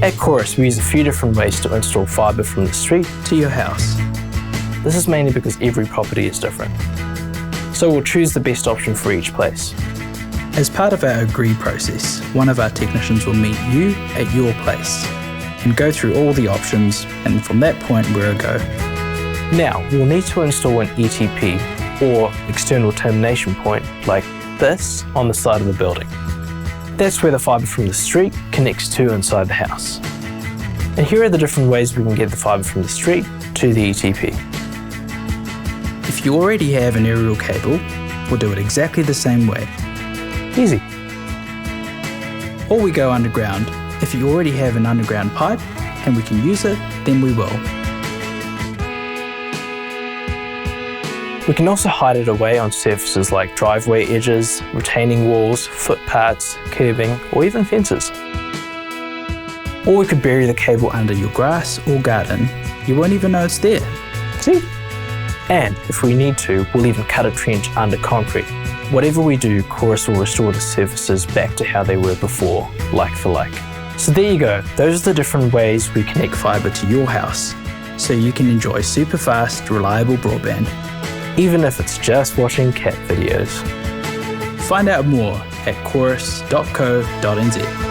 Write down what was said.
At Chorus, we use a few different ways to install fibre from the street to your house. This is mainly because every property is different. So we'll choose the best option for each place. As part of our agree process, one of our technicians will meet you at your place and go through all the options, and from that point we're a go. Now, we'll need to install an ETP, or external termination point, like this on the side of the building. That's where the fibre from the street connects to inside the house. And here are the different ways we can get the fibre from the street to the ETP. If you already have an aerial cable, we'll do it exactly the same way. Easy. Or we go underground. If you already have an underground pipe and we can use it, then we will. We can also hide it away on surfaces like driveway edges, retaining walls, footpaths, curbing, or even fences. Or we could bury the cable under your grass or garden. You won't even know it's there. See? And if we need to, we'll even cut a trench under concrete. Whatever we do, Chorus will restore the surfaces back to how they were before, like for like. So there you go. Those are the different ways we connect fibre to your house, so you can enjoy super fast, reliable broadband. Even if it's just watching cat videos. Find out more at chorus.co.nz.